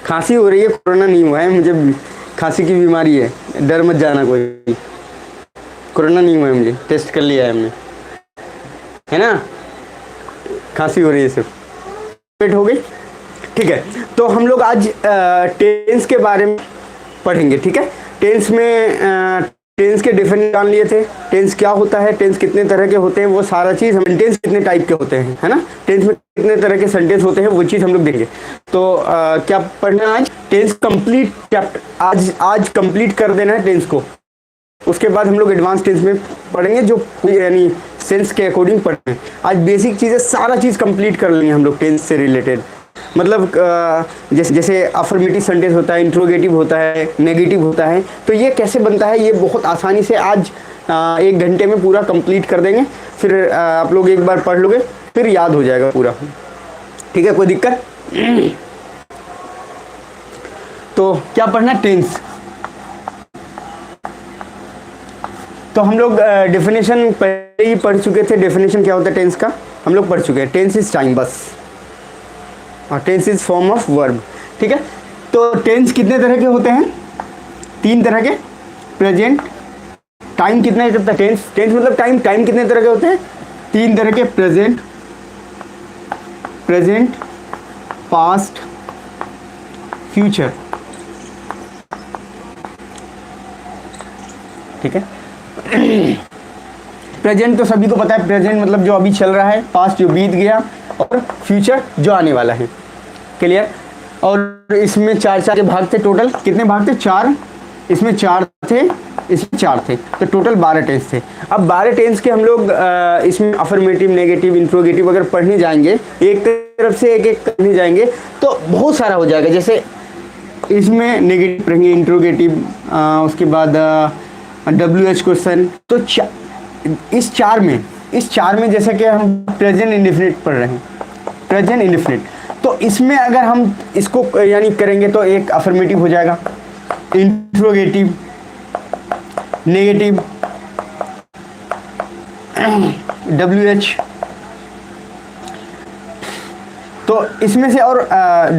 खांसी हो रही है, कोरोना नहीं हुआ है मुझे, खांसी की बीमारी है, डर मत जाना कोई, कोरोना नहीं हुआ है मुझे, टेस्ट कर लिया है हमने, है ना। खांसी हो रही है सिर्फ, पेट हो गई। ठीक है, तो हम लोग आज टेंस के बारे में पढ़ेंगे। ठीक है, टेंस में टेंस के डिफरेंट जान लिए थे, टेंस क्या होता है, टेंस कितने तरह के होते हैं, वो सारा चीज़ हम, टेंस कितने टाइप के होते हैं, है ना, टेंस में कितने तरह के सेंटेंस होते हैं, वो चीज़ हम लोग देखेंगे। तो क्या पढ़ना है आज, टेंस कंप्लीट चैप्टर आज कंप्लीट कर देना है टेंस को। उसके बाद हम लोग एडवांस टेंस में पढ़ेंगे, जो यानी सेंस के अकॉर्डिंग पढ़ेंगे। आज बेसिक चीज़ें सारा चीज़ कंप्लीट कर लेंगे हम लोग टेंस से रिलेटेड। मतलब जैसे अफर्मेटिव सेंटेंस होता है, इंट्रोगेटिव होता है, नेगेटिव होता है, तो ये कैसे बनता है, ये बहुत आसानी से आज 1 घंटे में पूरा कंप्लीट कर देंगे। फिर आप लोग एक बार पढ़ लोगे, फिर याद हो जाएगा पूरा। ठीक है, कोई दिक्कत? तो क्या पढ़ना, टेंस। तो हम लोग डेफिनेशन पहले ही पढ़ चुके थे, डेफिनेशन क्या होता है टेंस का हम लोग पढ़ चुके हैं। टेंस इज टाइम, बस, और tense is form of verb. ठीक है, तो टेंस कितने तरह के होते हैं, 3 तरह के। प्रेजेंट, टाइम कितना है, टेंस मतलब टाइम, टाइम कितने तरह के होते हैं, 3 तरह के। Present, past, future. ठीक है, प्रेजेंट तो सभी को पता है, प्रेजेंट मतलब जो अभी चल रहा है, पास्ट जो बीत गया, और फ्यूचर जो आने वाला है। क्लियर? और इसमें 4 के भाग थे, टोटल कितने भाग थे, 4। इसमें 4 थे, इसमें 4 थे, तो टोटल 12 टेंस थे। अब 12 टेंस के हम लोग इसमें अफर्मेटिव, नेगेटिव, इंट्रोगेटिव अगर पढ़ने जाएंगे, एक तरफ से एक एक पढ़ने जाएंगे तो बहुत सारा हो जाएगा। जैसे इसमें नेगेटिव पढ़ेंगे, इंट्रोगेटिव, उसके बाद WH क्वेश्चन। तो इस चार में जैसे कि हम प्रेजेंट इंडेफिनिट पढ़ रहे हैं, प्रेजेंट इंडेफिनिट, तो इसमें अगर हम इसको यानी करेंगे तो एक अफर्मेटिव हो जाएगा, इंट्रोगेटिव, नेगेटिव, WH। तो इसमें से और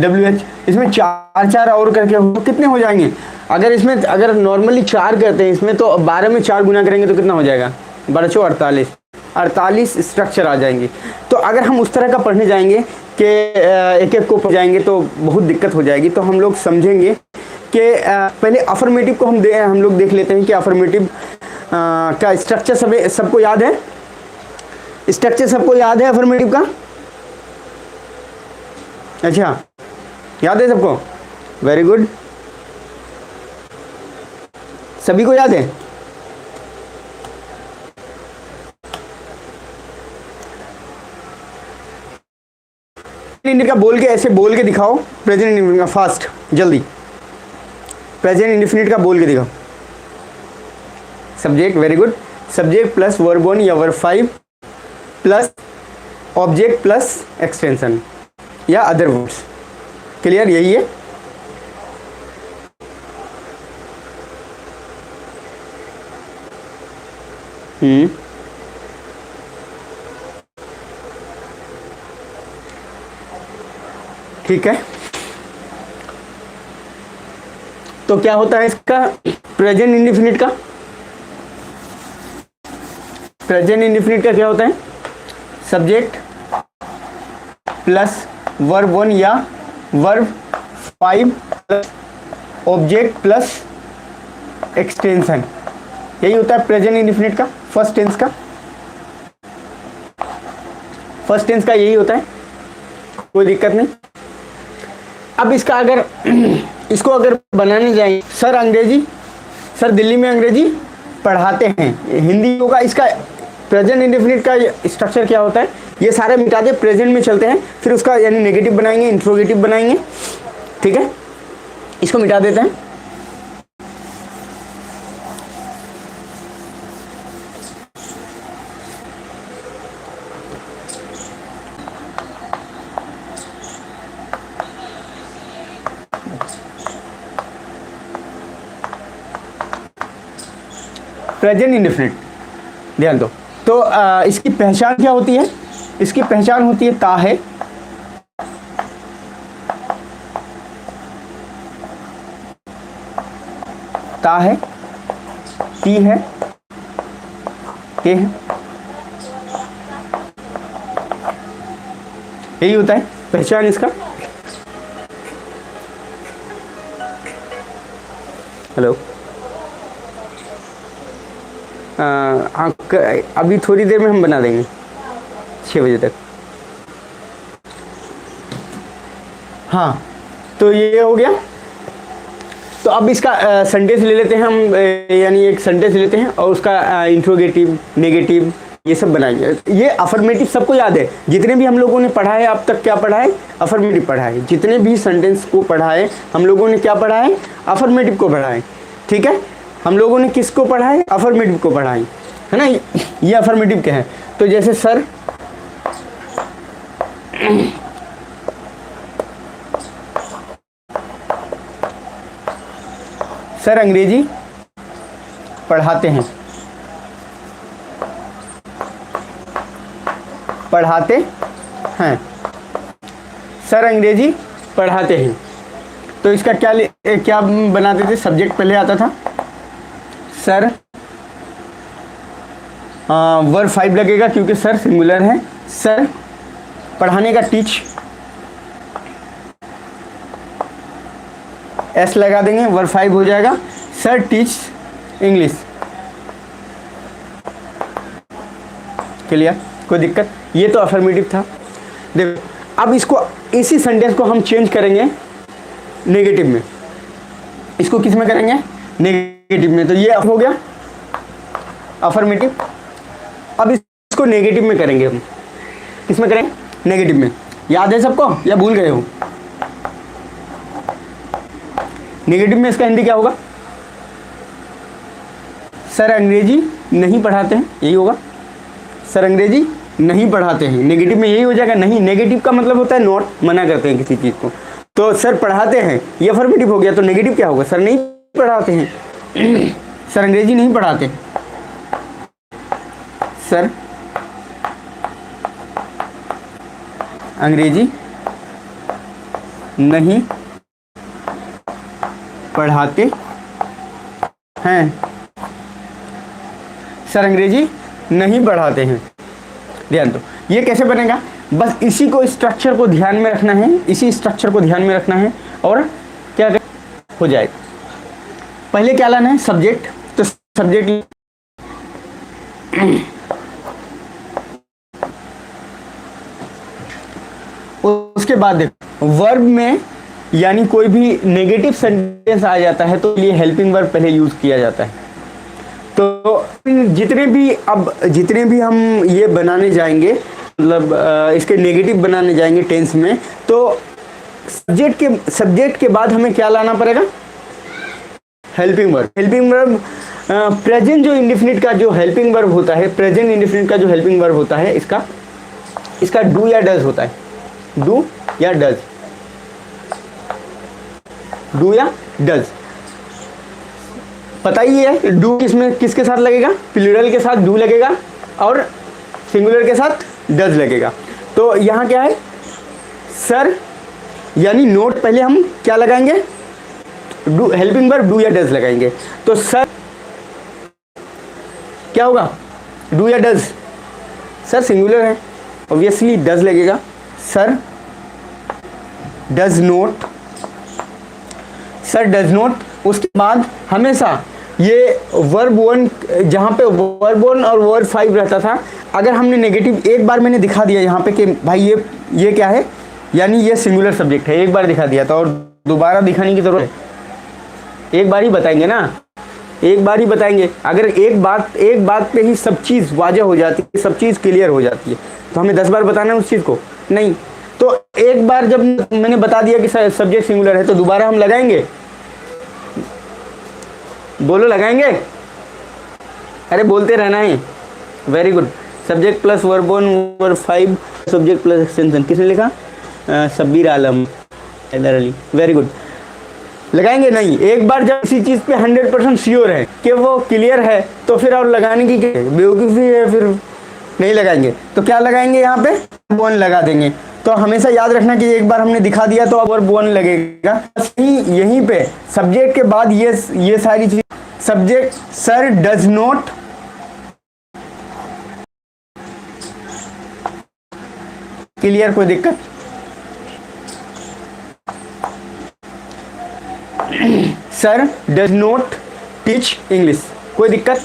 WH, इसमें 4 और करके कितने हो जाएंगे। अगर नॉर्मली 4 करते हैं इसमें, तो 12 में 4 गुना करेंगे तो कितना हो जाएगा, 12 48 स्ट्रक्चर आ जाएंगे। तो अगर हम उस तरह का पढ़ने जाएंगे कि एक एक को पढ़ जाएंगे तो बहुत दिक्कत हो जाएगी। तो हम लोग समझेंगे कि पहले अफर्मेटिव को हम लोग देख लेते हैं कि अफर्मेटिव का स्ट्रक्चर सबको याद है, स्ट्रक्चर सबको याद है अफर्मेटिव का। अच्छा, याद है सबको, वेरी गुड, सभी को याद है। इंडेफिनिट का बोल के, ऐसे बोल के दिखाओ, प्रेजेंट इंडेफिनिट का, फास्ट, जल्दी, प्रेजेंट इंडेफिनिट का बोल के दिखाओ। Subject, very good, subject plus verb 1 या verb 5 plus object plus extension या अदर वर्ड्स। क्लियर, यही है। ठीक है, तो क्या होता है इसका, प्रेजेंट इंडेफिनिट का, प्रेजेंट इंडेफिनिट का क्या होता है, सब्जेक्ट प्लस वर्ब 1 या verb 5 plus object plus extension, यही होता है प्रेजेंट इंडेफिनिट का, फर्स्ट टेंस का, फर्स्ट टेंस का यही होता है, कोई दिक्कत नहीं। अब इसका इसको अगर बनाने जाएंगे, सर दिल्ली में अंग्रेजी पढ़ाते हैं, हिंदी होगा, इसका प्रेजेंट इंडेफिनिट का स्ट्रक्चर क्या होता है, ये सारे मिटा दे, प्रेजेंट में चलते हैं, फिर उसका यानी नेगेटिव बनाएंगे, इंट्रोगेटिव बनाएंगे। ठीक है, इसको मिटा देते हैं। प्रेजेंट इंडेफिनिट ध्यान दो। तो इसकी पहचान क्या होती है, इसकी पहचान होती है ता है, ता है, ती है, ते है, यही होता है पहचान इसका। हेलो, अभी थोड़ी देर में हम बना देंगे 6 बजे तक। हाँ, तो ये हो गया। तो अब इसका सेंटेंस ले लेते हैं हम, यानी एक सेंटेंस ले लेते हैं और उसका इंट्रोगेटिव, नेगेटिव, ये सब बनाएंगे। ये अफर्मेटिव सबको याद है, जितने भी हम लोगों ने पढ़ा है अब तक, क्या पढ़ा है? अफर्मेटिव पढ़ा है। जितने भी सेंटेंस को पढ़ा है हम लोगों ने क्या पढ़ा है? अफर्मेटिव को पढ़ा है। ठीक है, हम लोगों ने किसको पढ़ा है? अफर्मेटिव को पढ़ा है ना। ये अफर्मेटिव क्या है? तो जैसे सर, सर अंग्रेजी पढ़ाते हैं, पढ़ाते हैं, सर अंग्रेजी पढ़ाते हैं। तो इसका क्या बनाते थे? सब्जेक्ट पहले आता था, सर, वर्ब 5 लगेगा क्योंकि सर सिंगुलर है। सर पढ़ाने का टीच, एस लगा देंगे, वर्ब 5 हो जाएगा। Sir teach English. क्लियर? कोई दिक्कत? ये तो अफर्मेटिव था। देखो अब इसको, इसी सेंटेंस को हम चेंज करेंगे नेगेटिव में। इसको किस में करेंगे? नेगेटिव में। तो ये हो गया अफर्मेटिव। अब इसको नेगेटिव में करेंगे हम। किस में करेंगे? नेगेटिव में। याद है सबको या भूल गए हो? नेगेटिव में इसका हिंदी क्या होगा? सर अंग्रेजी नहीं पढ़ाते हैं, यही होगा। सर अंग्रेजी नहीं पढ़ाते हैं, नेगेटिव में यही हो जाएगा। नहीं, नेगेटिव का मतलब होता है नॉट, मना करते हैं किसी चीज़ को। तो सर पढ़ाते हैं, ये अफर्मेटिव हो गया। तो नेगेटिव क्या होगा? सर नहीं पढ़ाते हैं, सर अंग्रेजी नहीं पढ़ाते, सर अंग्रेजी नहीं पढ़ाते हैं, सर अंग्रेजी नहीं पढ़ाते हैं। ध्यान दो, ये कैसे बनेगा? बस इसी को, स्ट्रक्चर को ध्यान में रखना है, इसी स्ट्रक्चर को ध्यान में रखना है और क्या हो जाएगा। पहले क्या लाना है? सब्जेक्ट। तो सब्जेक्ट उसके बाद देखो वर्ब में, यानी कोई भी नेगेटिव सेंटेंस आ जाता है तो ये हेल्पिंग वर्ब पहले यूज किया जाता है। तो जितने भी हम ये बनाने जाएंगे, मतलब इसके नेगेटिव बनाने जाएंगे टेंस में, तो सब्जेक्ट के बाद हमें क्या लाना पड़ेगा? Helping verb. Helping verb present जो इंडेफिनिट का जो हेल्पिंग वर्ब होता है, प्रेजेंट इंडेफिनिट का जो हेल्पिंग वर्ब होता है, इसका डू या डज होता है। डू या डज, डू या डज, पता ही है। डू किसमें, किसके साथ लगेगा? प्लूरल के साथ डू लगेगा और सिंगुलर के साथ डज लगेगा। तो यहाँ क्या है? सर, यानी नोट पहले हम क्या लगाएंगे? डू, हेल्पिंग वर्ब डू या डज लगाएंगे। तो सर क्या होगा? डू या डज? सर सिंगुलर है, ऑब्वियसली डज लगेगा। Sir does note, sir does note. उसके बाद हमेशा ये वर्ब 1, जहाँ पे वर्ब 1 और वर्ब 5 रहता था, अगर हमने नेगेटिव एक बार मैंने दिखा दिया यहाँ पे कि भाई ये क्या है, यानी ये सिंगुलर सब्जेक्ट है, एक बार दिखा दिया था और दोबारा दिखाने की जरूरत है? एक बार ही बताएंगे ना, एक बार ही बताएंगे। अगर एक बात पे ही सब चीज़ वाज़ह हो जाती है, सब चीज़ क्लियर हो जाती है, तो हमें 10 बार बताना है उस चीज़ को? नहीं। तो एक बार जब मैंने बता दिया कि सब्जेक्ट सिंगुलर है, तो दोबारा हम लगाएंगे? बोलो, लगाएंगे? अरे बोलते रहना है। Very good. Subject plus verb 1 verb 5, subject plus extension. किसने लिखा? शब्बीर आलम, हैदर अली। Very good. लगाएंगे? नहीं। एक बार जब किसी चीज़ पे 100% श्योर है कि वो क्लियर है, तो फिर और लगाने की क्या बेवकूफ़ी है फिर। नहीं लगाएंगे, तो क्या लगाएंगे यहाँ पे, वन लगा देंगे। तो हमेशा याद रखना कि एक बार हमने दिखा दिया तो अब और वन लगेगा। यहीं पे सब्जेक्ट के बाद ये सारी चीज, subject sir does not, clear, कोई दिक्कत? Sir does not teach English, कोई दिक्कत?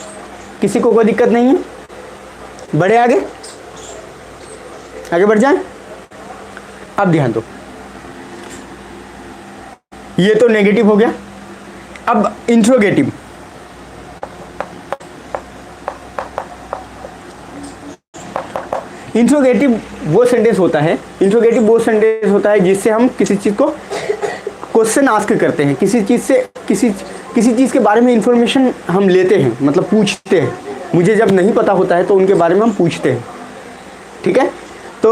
किसी को कोई दिक्कत नहीं है? बढ़े आगे, आगे बढ़ जाए। अब ध्यान दो, ये तो नेगेटिव हो गया। अब इंट्रोगेटिव, इंट्रोगेटिव वो सेंटेंस होता है, इंट्रोगेटिव वो सेंटेंस होता है जिससे हम किसी चीज को क्वेश्चन आस्क करते हैं, किसी चीज से किसी चीज के बारे में इंफॉर्मेशन हम लेते हैं, मतलब पूछते हैं। मुझे जब नहीं पता होता है तो उनके बारे में हम पूछते हैं, ठीक है? तो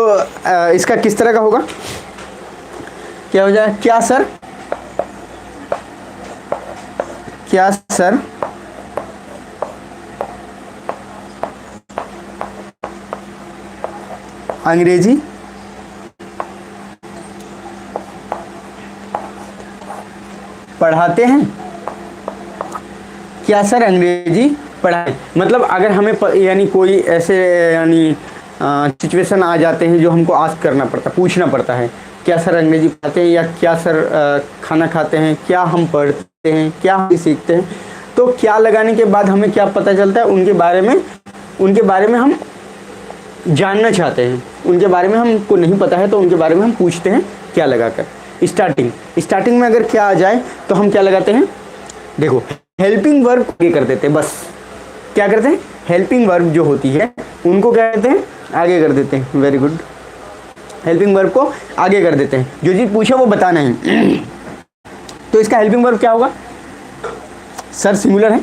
इसका किस तरह का होगा, क्या हो जाए, क्या सर, क्या सर अंग्रेजी पढ़ाते हैं, क्या सर अंग्रेजी पढ़ाए? मतलब अगर हमें यानी कोई ऐसे यानी सिचुएशन आ जाते हैं जो हमको आस्क करना पड़ता, पूछना पड़ता है, क्या सर अंग्रेजी पढ़ाते हैं, या क्या सर खाना खाते हैं, क्या हम पढ़ते हैं, क्या हम सीखते हैं, तो क्या लगाने के बाद हमें क्या पता चलता है, उनके बारे में हम जानना चाहते हैं, उनके बारे में हमको नहीं पता है तो उनके बारे में हम पूछते हैं क्या लगाकर। स्टार्टिंग में अगर क्या आ जाए तो हम क्या लगाते हैं, देखो हेल्पिंग वर्ब आगे कर देते हैं, बस क्या करते हैं, हेल्पिंग वर्ब जो होती है उनको क्या कहते हैं, आगे कर देते हैं। वेरी गुड, हेल्पिंग वर्ब को आगे कर देते हैं, जो चीज पूछा वो बताना है। तो इसका हेल्पिंग वर्ब क्या होगा, सर सिंगुलर है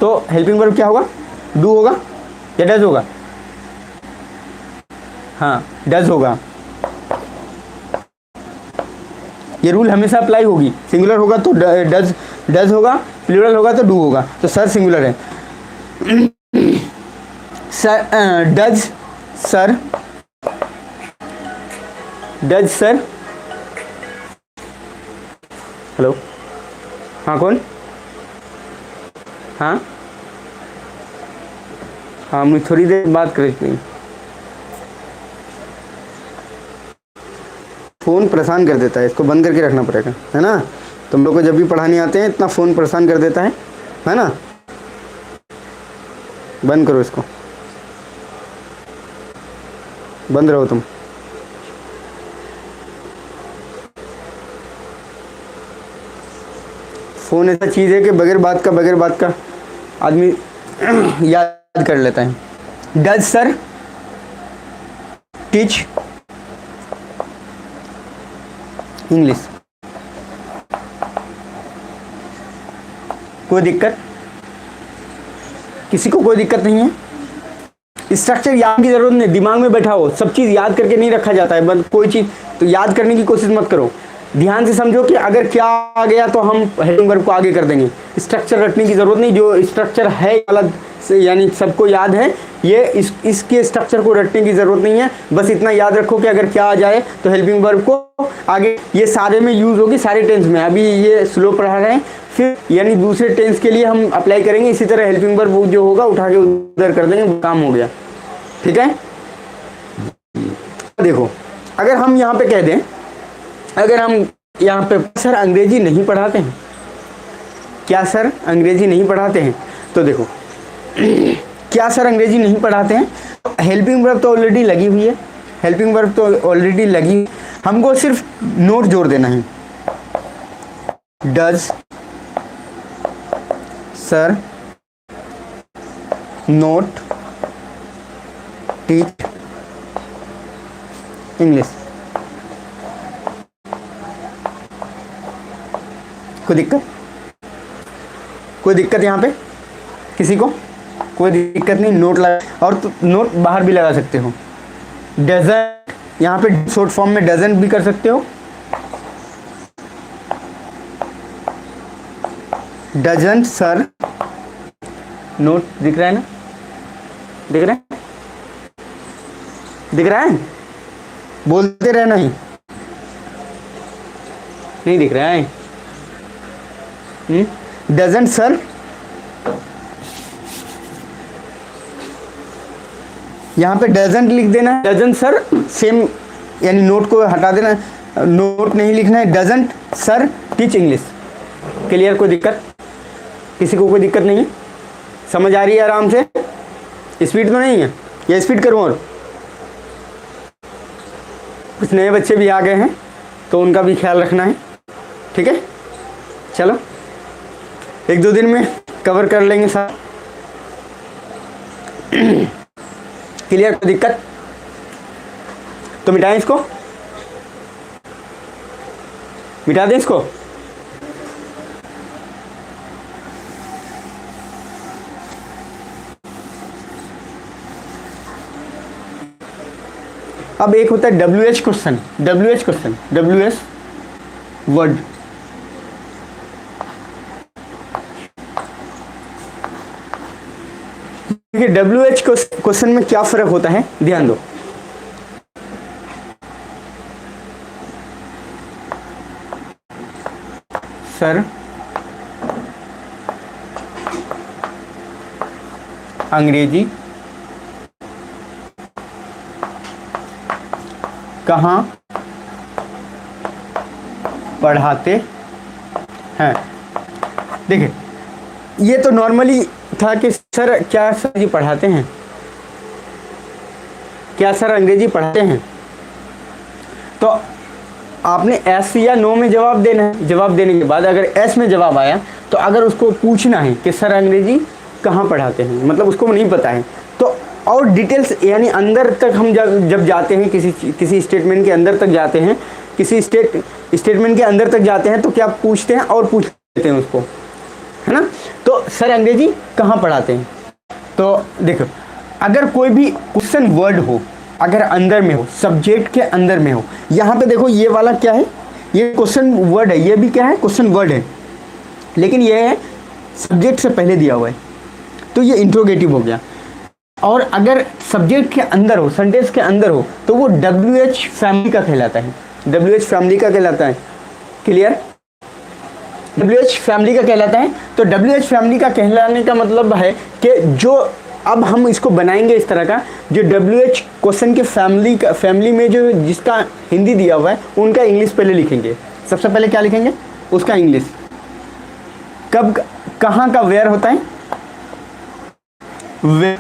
तो हेल्पिंग वर्ब क्या होगा, डू होगा या डज होगा, हाँ डज होगा। ये रूल हमेशा अप्लाई होगी, सिंगुलर होगा तो डज होगा, प्लूरल होगा तो डू होगा। तो सर सिंगुलर है, डज सर हेलो, हाँ कौन, हाँ मुझे थोड़ी देर बात करें, फ़ोन परेशान कर देता है, इसको बंद करके रखना पड़ेगा, है ना? तुम लोग को जब भी पढ़ाने आते हैं इतना फ़ोन परेशान कर देता है ना? बंद करो इसको, बंद रहो तुम। फ़ोन ऐसा चीज़ है कि बगैर बात का आदमी याद कर लेता है। डज सर टीच इंग्लिश, कोई दिक्कत? किसी को कोई दिक्कत नहीं है? स्ट्रक्चर याद की जरूरत नहीं, दिमाग में बैठा हो, सब चीज याद करके नहीं रखा जाता है, बस कोई चीज तो याद करने की कोशिश मत करो, ध्यान से समझो कि अगर क्या आ गया तो हम हेडिंग वर्ब को आगे कर देंगे। स्ट्रक्चर रटने की जरूरत नहीं, जो स्ट्रक्चर है अलग से यानी सबको याद है, ये इसके स्ट्रक्चर को रटने की जरूरत नहीं है। बस इतना याद रखो कि अगर क्या आ जाए तो हेल्पिंग वर्ब को आगे, ये सारे में यूज होगी, सारे टेंस में। अभी ये स्लो पढ़ा रहे हैं, फिर यानी दूसरे टेंस के लिए हम अप्लाई करेंगे, इसी तरह हेल्पिंग वर्ब जो होगा उठा के उधर कर देंगे, काम हो गया, ठीक है? देखो अगर हम यहाँ पे कह दें, अगर हम यहाँ पे सर अंग्रेजी नहीं पढ़ाते हैं, क्या सर अंग्रेजी नहीं पढ़ाते हैं, तो देखो क्या सर अंग्रेजी नहीं पढ़ाते हैं, हेल्पिंग वर्ब तो ऑलरेडी लगी हुई है, हेल्पिंग वर्ब तो ऑलरेडी लगी, हमको सिर्फ नोट जोड़ देना है। Does sir note teach English, कोई दिक्कत? कोई दिक्कत यहाँ पे किसी को? कोई दिक्कत नहीं, नोट लगा, और तो नोट बाहर भी लगा सकते हो। डजंट, यहाँ पे शॉर्ट फॉर्म में डजंट भी कर सकते हो, डजंट सर नोट, दिख रहा है ना, दिख रहा है? दिख रहा है? बोलते रहना ही, नहीं दिख रहा है? डजंट सर, यहाँ पे डजंट लिख देना है, डजंट सर सेम, यानी नोट को हटा देना, नोट नहीं लिखना है, doesn't sir teach English. Clear? कोई दिक्कत? किसी को कोई दिक्कत नहीं है? समझ आ रही है आराम से? स्पीड तो नहीं है या स्पीड करूँ? और कुछ नए बच्चे भी आ गए हैं तो उनका भी ख्याल रखना है, ठीक है? चलो 1-2 दिन में कवर कर लेंगे साथ। क्लियर? कोई दिक्कत? तो मिटाएं इसको, मिटा दें इसको। अब एक होता है WH question, WH question, WH word. देखिए WH क्वेश्चन में क्या फर्क होता है, ध्यान दो। सर अंग्रेजी कहाँ पढ़ाते हैं? देखिए ये तो नॉर्मली था कि सर क्या सर जी पढ़ाते हैं, क्या सर अंग्रेजी पढ़ाते हैं? तो आपने एस या नो में जवाब देना है। जवाब देने के बाद अगर एस में जवाब आया तो अगर उसको पूछना है कि सर अंग्रेजी कहाँ पढ़ाते हैं, मतलब उसको नहीं पता है, तो और डिटेल्स यानी अंदर तक हम जब जाते हैं, किसी स्टेटमेंट के अंदर तक जाते हैं, किसी स्टेटमेंट के अंदर तक जाते हैं तो क्या पूछते हैं और पूछ लेते हैं उसको, है ना? तो सर अंग्रेजी कहाँ पढ़ाते हैं? तो देखो अगर कोई भी क्वेश्चन वर्ड हो, अगर अंदर में हो, सब्जेक्ट के अंदर में हो, यहाँ पे देखो ये वाला क्या है, ये क्वेश्चन वर्ड है, ये भी क्या है, क्वेश्चन वर्ड है, लेकिन ये है सब्जेक्ट से पहले दिया हुआ है, तो ये इंट्रोगेटिव हो गया। और अगर सब्जेक्ट के अंदर हो, सेंटेंस के अंदर हो, तो वो WH फैमिली का कहलाता है, WH फैमिली का कहलाता है। क्लियर? WH फैमिली का कहलाता है। तो WH फैमिली का कहलाने का मतलब है कि जो अब हम इसको बनाएंगे इस तरह का, जो WH क्वेश्चन के फैमिली में जो जिसका हिंदी दिया हुआ है उनका इंग्लिश पहले लिखेंगे। सबसे पहले क्या लिखेंगे? उसका इंग्लिश। कब, कहाँ का वेयर होता है, वेयर।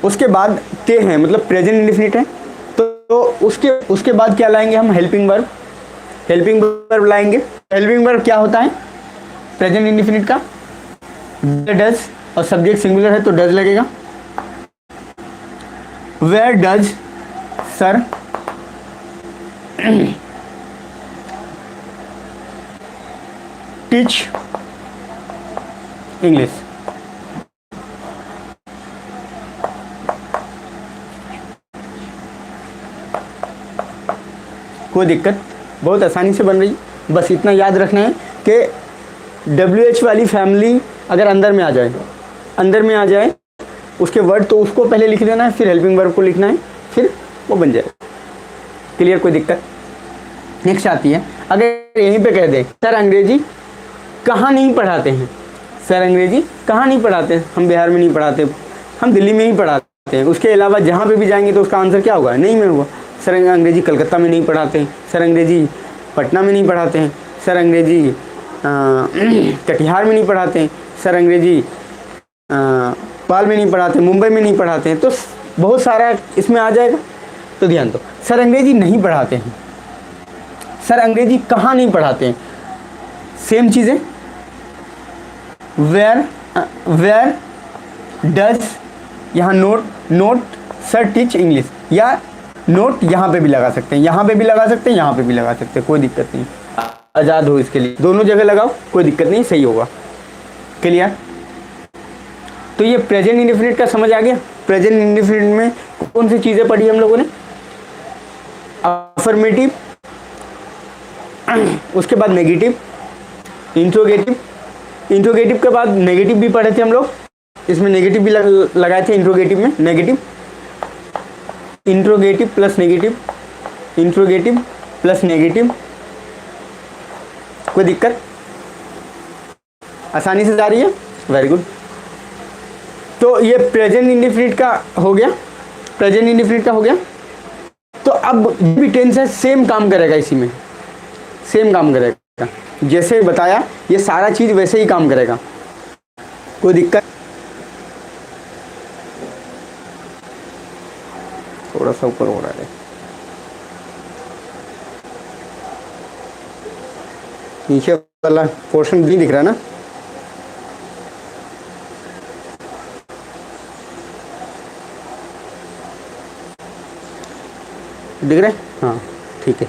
उसके बाद ते हैं, मतलब प्रेजेंट इंडेफिनिट है, तो उसके बाद क्या लाएंगे हम? Helping verb. हेल्पिंग वर्ब लाएंगे। हेल्पिंग वर्ब क्या होता है? प्रेजेंट इंडेफिनिट का डज, और सब्जेक्ट सिंगुलर है तो डज लगेगा। Where does sir teach English. कोई दिक्कत? बहुत आसानी से बन रही, बस इतना याद रखना है कि WH वाली फैमिली अगर अंदर में आ जाए उसके वर्ड, तो उसको पहले लिख देना है, फिर हेल्पिंग वर्ब को लिखना है, फिर वो बन जाए। क्लियर? कोई दिक्कत? नेक्स्ट आती है, अगर यहीं पे कह दें सर अंग्रेजी कहाँ नहीं पढ़ाते हैं, सर अंग्रेजी कहाँ नहीं पढ़ाते हैं, हम बिहार में नहीं पढ़ाते, हम दिल्ली में ही पढ़ाते हैं, उसके अलावा जहाँ पे भी जाएंगे तो उसका आंसर क्या होगा? नहीं में होगा। सर अंग्रेजी कलकत्ता में नहीं पढ़ाते हैं, सर अंग्रेजी पटना में नहीं पढ़ाते हैं, सर अंग्रेजी कटिहार में नहीं पढ़ाते हैं, सर अंग्रेजी पाल में नहीं पढ़ाते, मुंबई में नहीं पढ़ाते हैं, तो बहुत सारा इसमें आ जाएगा। तो ध्यान दो, सर अंग्रेजी नहीं पढ़ाते हैं, सर अंग्रेजी कहाँ नहीं पढ़ाते हैं, सेम चीज़ें। वेयर डज, यहाँ नोट सर टीच इंग्लिश, या नोट यहाँ पे भी लगा सकते हैं, यहाँ पे भी लगा सकते हैं, यहाँ पे भी लगा सकते हैं, कोई दिक्कत नहीं, आज़ाद हो इसके लिए, दोनों जगह लगाओ, कोई दिक्कत नहीं, सही होगा। क्लियर? तो ये प्रेजेंट इंडेफिनिट का समझ आ गया। प्रेजेंट इंडेफिनिट में कौन सी चीज़ें पढ़ी हम लोगों ने? अफर्मेटिव, उसके बाद नेगेटिव, इंट्रोगेटिव के बाद नेगेटिव भी पढ़े थे हम लोग, इसमें नेगेटिव भी लगाए थे इंट्रोगेटिव में, negative interrogative plus negative, interrogative plus negative, कोई दिक्कत? आसानी से जा रही है, वेरी गुड। तो ये प्रेजेंट इंडेफिनिट का हो गया, प्रेजेंट इंडेफिनिट का हो गया। तो अब भी टेंस है, सेम काम करेगा, इसी में सेम काम करेगा, जैसे बताया ये सारा चीज वैसे ही काम करेगा, कोई दिक्कत? थोड़ा सा ऊपर हो रहा है, नीचे वाला पोर्शन नहीं दिख रहा ना? दिख रहा है? हाँ ठीक है।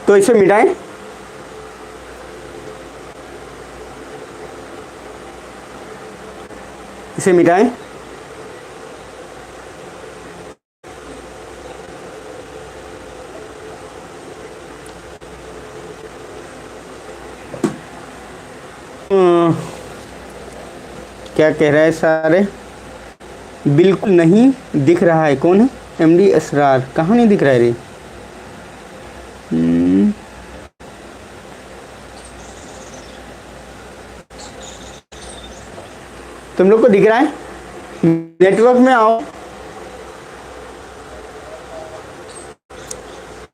तो इसे मिटाएं, इसे मिटाएं। क्या कह रहा है सारे? बिल्कुल नहीं दिख रहा है, कौन है? एमडी असरार। कहाँ नहीं दिख रहा है रे? तुम लोग को दिख रहा है? नेटवर्क में आओ।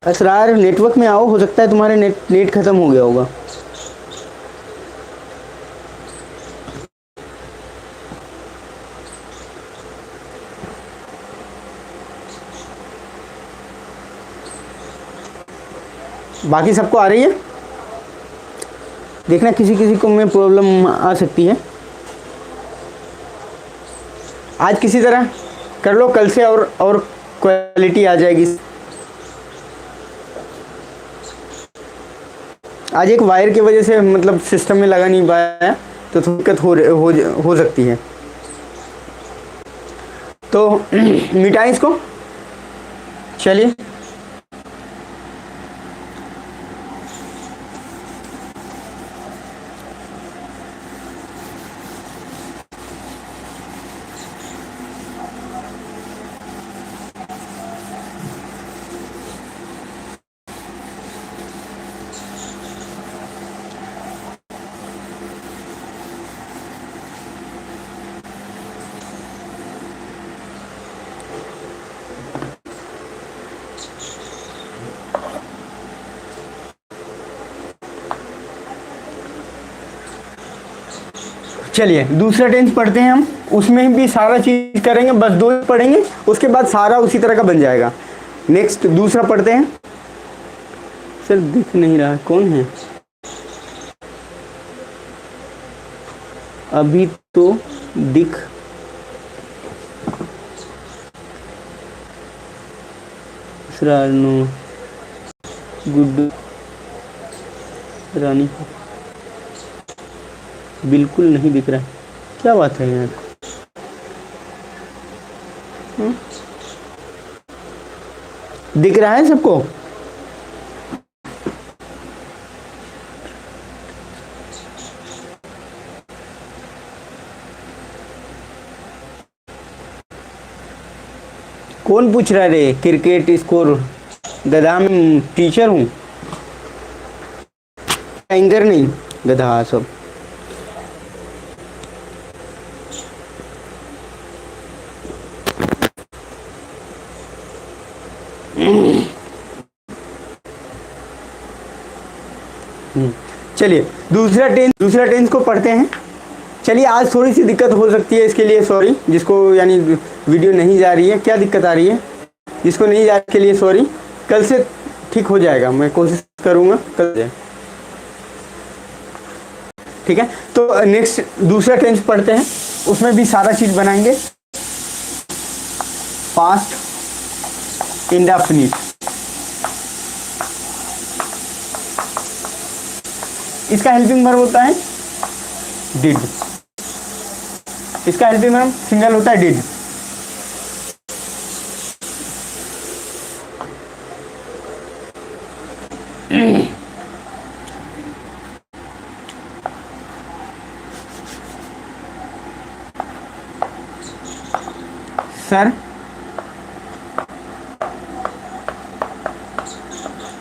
असरार नेटवर्क में आओ, हो सकता है तुम्हारे नेट खत्म हो गया होगा। बाकी सबको आ रही है? देखना किसी किसी को में प्रॉब्लम आ सकती है। आज किसी तरह कर लो, कल से और क्वालिटी आ जाएगी। आज एक वायर की वजह से मतलब सिस्टम में लगा नहीं पाया, तो दिक्कत हो सकती है। तो मिटाएं इसको, चलिए। चलिए दूसरा टेंस पढ़ते हैं हम, उसमें भी सारा चीज करेंगे, बस दो पढ़ेंगे, उसके बाद सारा उसी तरह का बन जाएगा। नेक्स्ट दूसरा पढ़ते हैं। सर दिख नहीं रहा, कौन है? अभी तो दिख गुड रानी, बिल्कुल नहीं दिख रहा है, क्या बात है यार? दिख रहा है सबको? कौन पूछ रहा है रे? क्रिकेट स्कोर गधा, में टीचर हूँ, एंकर नहीं, गधा सब। चलिए दूसरा टेंस को पढ़ते हैं। चलिए आज थोड़ी सी दिक्कत हो सकती है, इसके लिए सॉरी। जिसको यानी वीडियो नहीं जा रही है, क्या दिक्कत आ रही है? जिसको नहीं जा रही के लिए सॉरी, कल से ठीक हो जाएगा, मैं कोशिश करूँगा कल जाए, ठीक है। तो नेक्स्ट दूसरा टेंस पढ़ते हैं, उसमें भी सारा चीज बनाएंगे। पास्ट इंडेफिनिट, इसका हेल्पिंग वर्ब होता है डिड, इसका हेल्पिंग वर्ब सिंगल होता है डिड। सर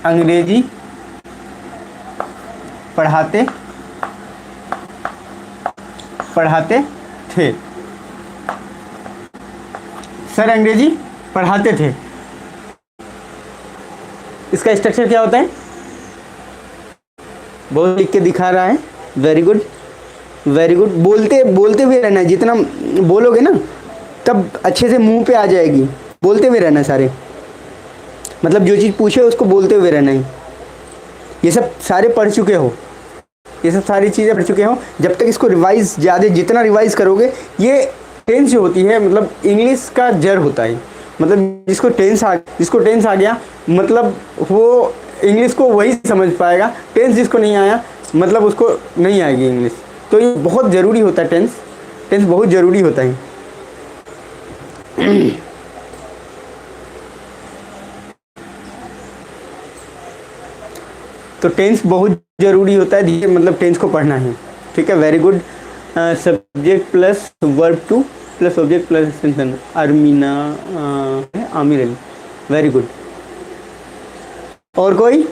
अंग्रेजी पढ़ाते थे। सर अंग्रेजी पढ़ाते थे, इसका स्ट्रक्चर क्या होता है? बहुत लिख के दिखा रहा है, वेरी गुड वेरी गुड। बोलते बोलते हुए रहना है, जितना बोलोगे ना तब अच्छे से मुंह पे आ जाएगी। बोलते हुए रहना सारे, मतलब जो चीज़ पूछे उसको बोलते हुए रहना है। ये सब सारे पढ़ चुके हो, ये सब सारी चीज़ें पढ़ चुके हो। जब तक इसको रिवाइज ज़्यादा जितना रिवाइज करोगे, ये टेंस जो होती है मतलब इंग्लिश का जड़ होता है। मतलब जिसको टेंस आ गया मतलब वो इंग्लिश को वही समझ पाएगा। टेंस जिसको नहीं आया मतलब उसको नहीं आएगी इंग्लिश। तो ये बहुत ज़रूरी होता है, टेंस बहुत ज़रूरी होता है। तो टेंस बहुत ज़रूरी होता है, मतलब टेंस को पढ़ना है। ठीक है, very good. Subject plus verb two plus object plus extension, Armina Aamir Ali, very good. और कोई?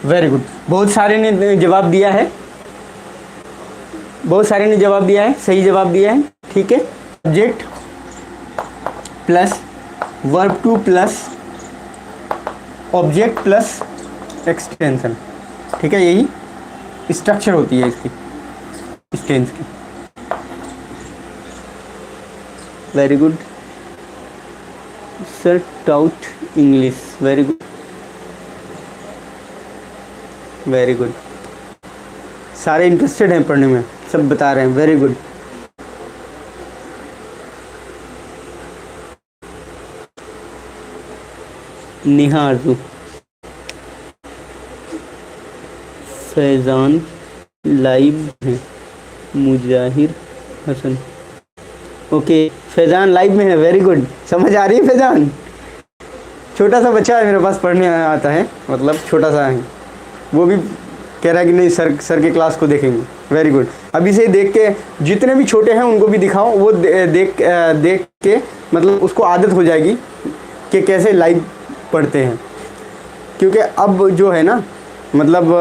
वेरी गुड, बहुत सारे ने जवाब दिया है, बहुत सारे ने जवाब दिया है, सही जवाब दिया है। ठीक है, subject plus verb two plus object plus extension. ठीक है, यही स्ट्रक्चर होती है इसकी, इस टेंस की। Very good sir, taut English, very good very good. सारे इंटरेस्टेड हैं पढ़ने में, सब बता रहे हैं, वेरी गुड। नेहा आरजू, फैजान लाइव है, मुजाहिर हसन, ओके फैजान लाइव में है, वेरी गुड। समझ आ रही है फैजान? छोटा सा बच्चा है मेरे पास, पढ़ने आता है, मतलब छोटा सा है, वो भी कह रहा है कि नहीं सर के क्लास को देखेंगे, वेरी गुड। अभी से देख के जितने भी छोटे हैं उनको भी दिखाओ, वो देख के मतलब उसको आदत हो जाएगी कि कैसे लाइव पढ़ते हैं। क्योंकि अब जो है ना मतलब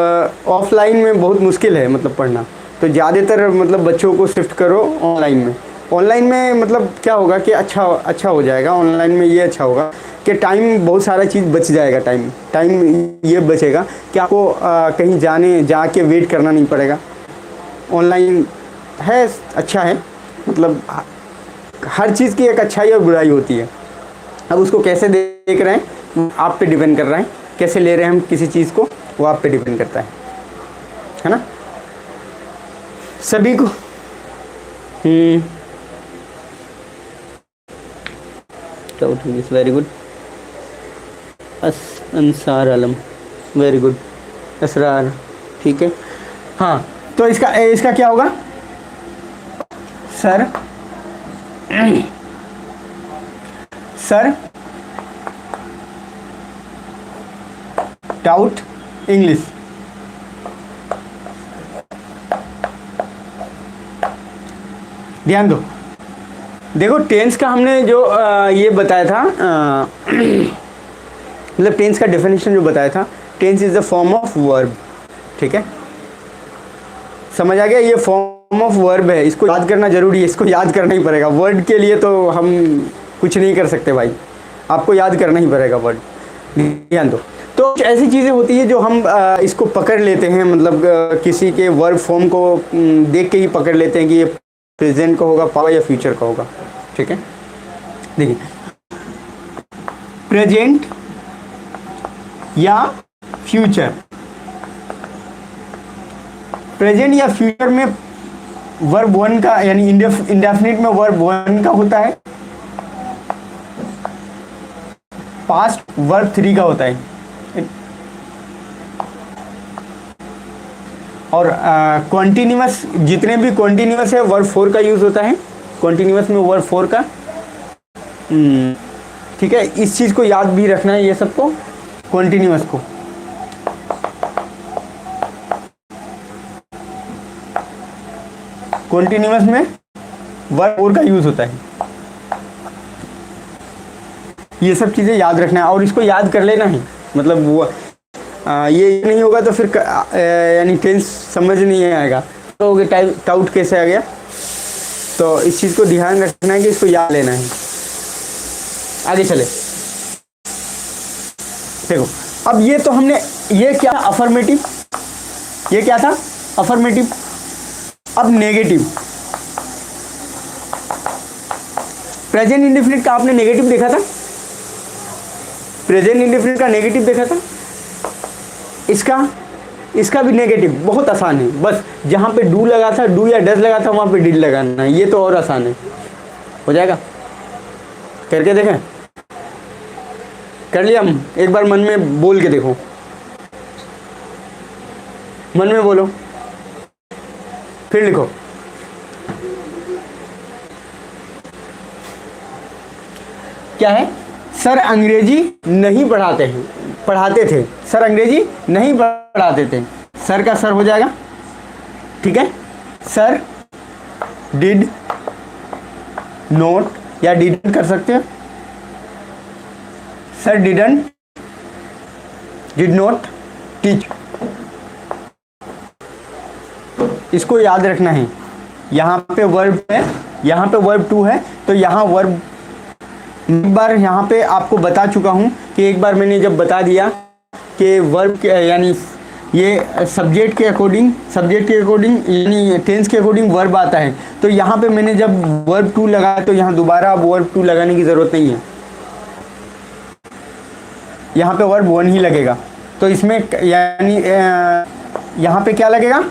ऑफलाइन में बहुत मुश्किल है मतलब पढ़ना, तो ज़्यादातर मतलब बच्चों को शिफ्ट करो ऑनलाइन में। ऑनलाइन में मतलब क्या होगा कि अच्छा हो जाएगा। ऑनलाइन में ये अच्छा होगा कि टाइम, बहुत सारा चीज़ बच जाएगा। टाइम ये बचेगा कि आपको कहीं जाके वेट करना नहीं पड़ेगा। ऑनलाइन है, अच्छा है, मतलब हर चीज़ की एक अच्छाई और बुराई होती है। अब उसको कैसे देख रहे हैं आप पे डिपेंड कर रहा है, कैसे ले रहे हैं हम किसी चीज़ को, वो आप पे डिपेंड करता है ना। सभी को वेरी गुड। अंसार आलम, वेरी गुड। असरार, ठीक है। हाँ, तो इसका क्या होगा? Sir taut English. ध्यान दो, देखो टेंस का हमने जो ये बताया था, मतलब टेंस का डेफिनेशन जो बताया था, tense is the form of verb. ठीक है, समझ आ गया? ये फॉर्म ऑफ वर्ब है, इसको याद करना जरूरी है, इसको याद करना ही पड़ेगा। वर्ड के लिए तो हम कुछ नहीं कर सकते भाई, आपको याद करना ही पड़ेगा वर्ड। ध्यान दो, तो ऐसी चीज़ें होती है जो हम इसको पकड़ लेते हैं, मतलब किसी के वर्ब फॉर्म को देख के ही पकड़ लेते हैं कि ये प्रेजेंट का होगा, पास्ट या फ्यूचर का होगा। ठीक है, देखिए प्रेजेंट या फ्यूचर, प्रेजेंट या फ्यूचर में वर्ब वन का, यानी इंडेफिनिट में वर्ब वन का होता है, पास्ट वर्ब थ्री का होता है, और कॉन्टिन्यूअस, जितने भी कॉन्टिन्यूअस है वर्ब फोर का यूज होता है। कॉन्टिन्यूअस में वर्ब फोर का, ठीक है, इस चीज को याद भी रखना है, ये सबको, कॉन्टिन्यूअस को। कॉन्टिन्यूअस में वर्ब और का यूज होता है। ये सब चीज़ें याद रखना है और इसको याद कर लेना है। मतलब वो ये नहीं होगा तो फिर यानी टेंस समझ नहीं आएगा, तो टाउट कैसे आ गया। तो इस चीज़ को ध्यान रखना है कि इसको याद लेना है। आगे चले, देखो अब ये तो हमने, ये क्या अफर्मेटिव, ये क्या था अफर्मेटिव। अब नेगेटिव, प्रेजेंट इंडेफिनिट का आपने नेगेटिव देखा था, प्रेजेंट इंडेफिनिट का नेगेटिव देखा था। इसका भी नेगेटिव बहुत आसान है, बस जहां पे डू लगा था, डू या डज लगा था, वहां पे डिड लगाना है। ये तो और आसान है, हो जाएगा। करके देखें, कर लिया हम। एक बार मन में बोल के देखो, मन में बोलो फिर लिखो। क्या है, सर अंग्रेजी नहीं पढ़ाते थे। सर अंग्रेजी नहीं पढ़ाते थे, सर का सर हो जाएगा, ठीक है। सर डिड नोट या डिडंट कर सकते हो। Sir did note teach. इसको याद रखना है। यहाँ पे वर्ब है, यहाँ पे वर्ब टू है, तो यहाँ वर्ब, एक बार यहाँ पे आपको बता चुका हूँ कि एक बार मैंने जब बता दिया कि वर्ब यानी ये सब्जेक्ट के अकॉर्डिंग यानी टेंस के अकॉर्डिंग वर्ब आता है। तो यहाँ पे मैंने जब वर्ब टू लगाया तो यहाँ दोबारा अब वर्ब टू लगाने की ज़रूरत नहीं है, यहाँ पे वर्ब वन ही लगेगा। तो इसमें यानी यहाँ पे क्या लगेगा,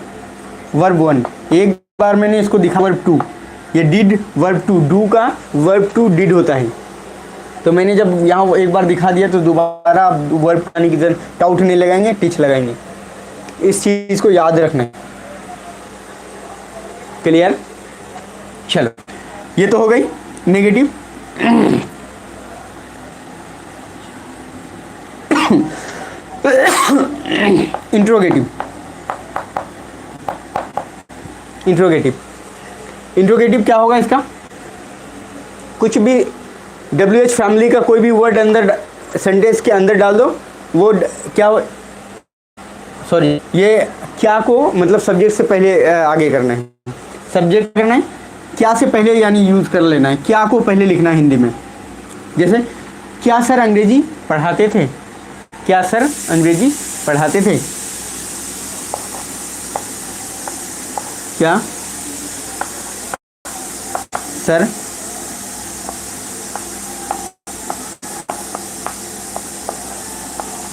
वर्ब वन। एक बार मैंने इसको दिखा वर्ब टू, ये डिड वर्ब टू, डू का वर्ब टू डिड होता है। तो मैंने जब यहाँ एक बार दिखा दिया तो दोबारा वर्ब आने की जरूरत, टाउट नहीं लगाएंगे, टीच लगाएंगे। इस चीज़ को याद रखना है। क्लियर, चलो ये तो हो गई नेगेटिव। इंट्रोगेटिव, इंट्रोगेटिव क्या होगा इसका, कुछ भी WH फैमिली का कोई भी वर्ड अंदर सेंटेंस के अंदर डाल दो, वो क्या, सॉरी ये क्या को मतलब सब्जेक्ट से पहले आगे करना है, सब्जेक्ट करना है, क्या से पहले यानी यूज कर लेना है, क्या को पहले लिखना है हिंदी में। जैसे क्या सर अंग्रेजी पढ़ाते थे, क्या सर अंग्रेजी पढ़ाते थे, क्या सर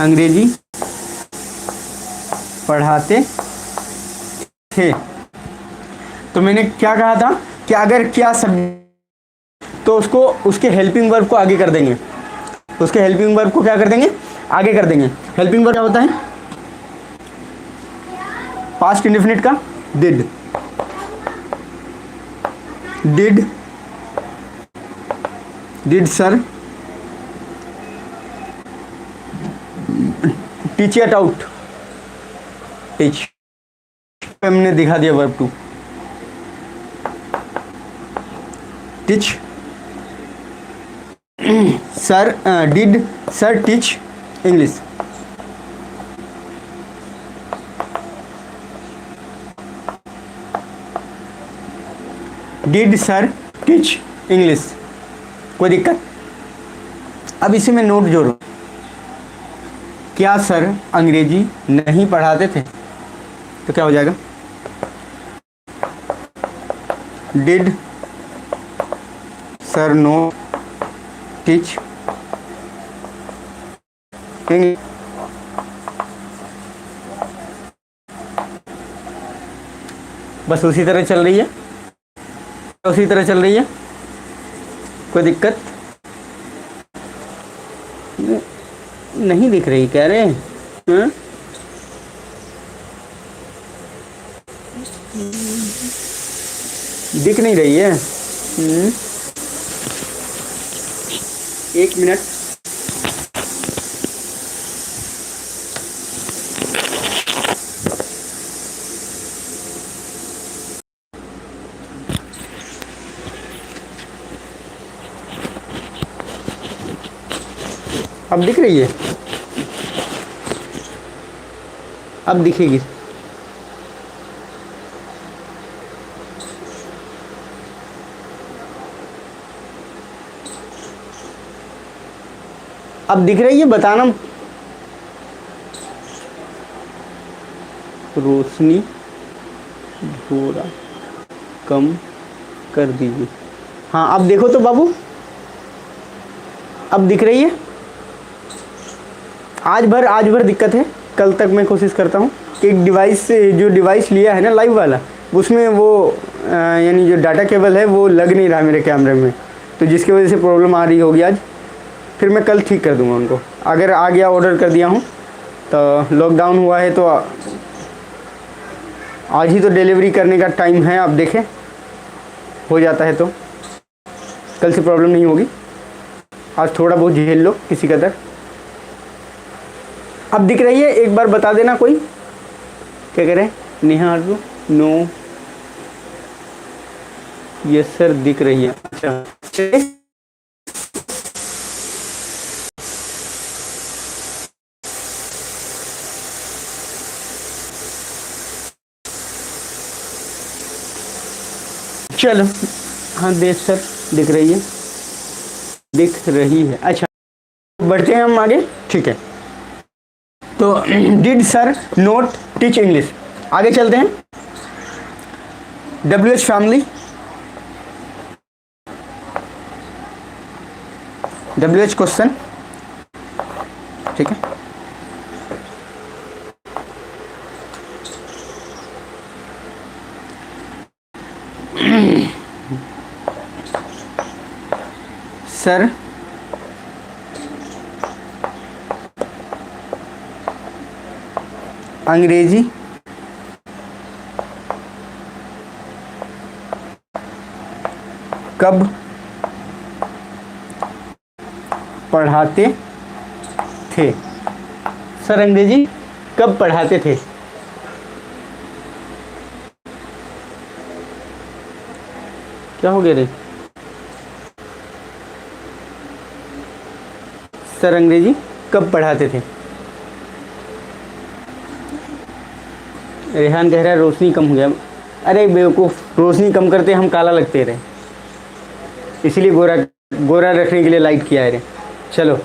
अंग्रेजी पढ़ाते थे। तो मैंने क्या कहा था कि अगर क्या सब, तो उसको उसके हेल्पिंग वर्ब को आगे कर देंगे, उसके हेल्पिंग वर्ब को क्या कर देंगे, आगे कर देंगे। हेल्पिंग वर्ब क्या होता है, पास्ट इंडेफिनिट का डिड, डिड सर टीच या टाउट, टीच, हमने दिखा दिया verb to, teach. Sir did sir teach English, did sir teach English. कोई दिक्कत। अब इसी में नोट जोड़ो, क्या सर अंग्रेजी नहीं पढ़ाते थे, तो क्या हो जाएगा, did sir know teach English. बस उसी तरह चल रही है, उसी तरह चल रही है, कोई दिक्कत नहीं दिख रही, कह रहे हैं दिख नहीं रही है। एक मिनट, अब दिख रही है? अब दिखेगी। अब दिख रही है, बताना। रोशनी थोड़ा कम कर दीजिए। हाँ अब देखो तो बाबू, अब दिख रही है? आज भर दिक्कत है, कल तक मैं कोशिश करता हूँ कि एक डिवाइस से, जो डिवाइस लिया है ना लाइव वाला, उसमें वो यानी जो डाटा केबल है वो लग नहीं रहा मेरे कैमरे में, तो जिसकी वजह से प्रॉब्लम आ रही होगी आज। फिर मैं कल ठीक कर दूंगा उनको। अगर आ गया, ऑर्डर कर दिया हूँ, तो लॉकडाउन हुआ है तो आज ही तो डिलीवरी करने का टाइम है। आप देखें, हो जाता है तो कल से प्रॉब्लम नहीं होगी। आज थोड़ा बहुत झेल लो किसी कदर। अब दिख रही है? एक बार बता देना कोई, क्या कह रहे हैं? नेहा आरजू, नो यस सर दिख रही है। अच्छा चलो, हाँ देख सर दिख रही है, दिख रही है। अच्छा बढ़ते हैं हम आगे, ठीक है। तो did sir note teach English, आगे चलते हैं। WH फैमिली, WH क्वेश्चन, ठीक है। सर अंग्रेजी कब पढ़ाते थे? सर अंग्रेजी कब पढ़ाते थे? क्या हो गया रे? सर अंग्रेजी कब पढ़ाते थे? रेहान कह रहा है रोशनी कम हो गया। अरे बेवकूफ़, रोशनी कम करते हम काला लगते रहे, इसीलिए गोरा गोरा रखने के लिए लाइट किया है रे। चलो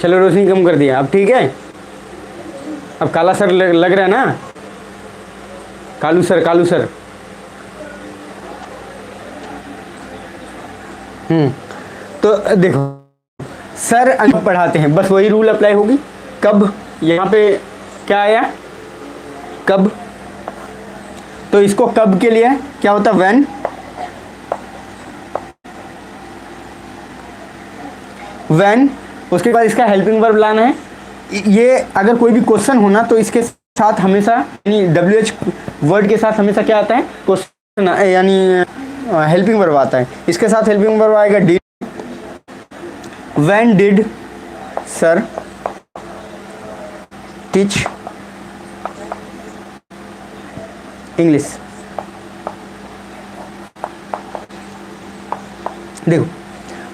चलो, रोशनी कम कर दिया, अब ठीक है। अब काला सर लग रहा है ना? Kalu sir, Kalu sir. तो देखो, सर अंक पढ़ाते हैं, बस वही रूल अप्लाई होगी। कब, यहाँ पे क्या आया? कब, तो इसको कब के लिए क्या होता? व्हेन। व्हेन, उसके बाद इसका हेल्पिंग वर्ब लाना है। ये अगर कोई भी क्वेश्चन होना तो इसके साथ हमेशा, यानी WH वर्ड के साथ हमेशा क्या आता है? क्वेश्चन, यानी हेल्पिंग वर्ब आता है। इसके साथ हेल्पिंग वर्ब आएगा did. When did sir teach English? देखो,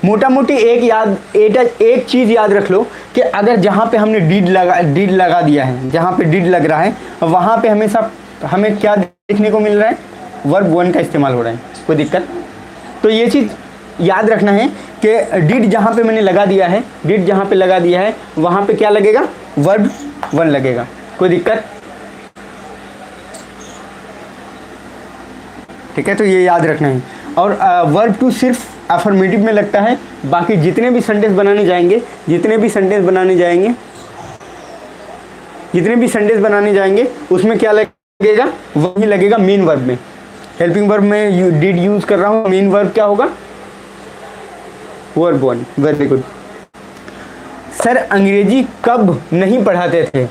मोटा मोटी एक चीज याद रख लो कि अगर जहां पे हमने डिड लगा दिया है, जहां पे डिड लग रहा है, वहां पे हमेशा हमें क्या देखने को मिल रहा है? वर्ब वन का इस्तेमाल हो रहा है। कोई दिक्कत? तो ये चीज याद रखना है कि डिड जहां पे मैंने लगा दिया है, डिड जहां पे लगा दिया है, वहां पे क्या लगेगा? वर्ब वन लगेगा। कोई दिक्कत? ठीक है, तो ये याद रखना है। और वर्ब टू सिर्फ अफर्मेटिव में लगता है, बाकी जितने भी सेंटेंस बनाने जाएंगे, जितने भी सेंटेंस बनाने जाएंगे उसमें क्या लगेगा? वही लगेगा मेन वर्ब में। हेल्पिंग वर्ब में डिड यूज कर रहा हूं, मेन वर्ब क्या होगा? Verb one. Very good. Sir अंग्रेजी कब नहीं पढ़ाते थे?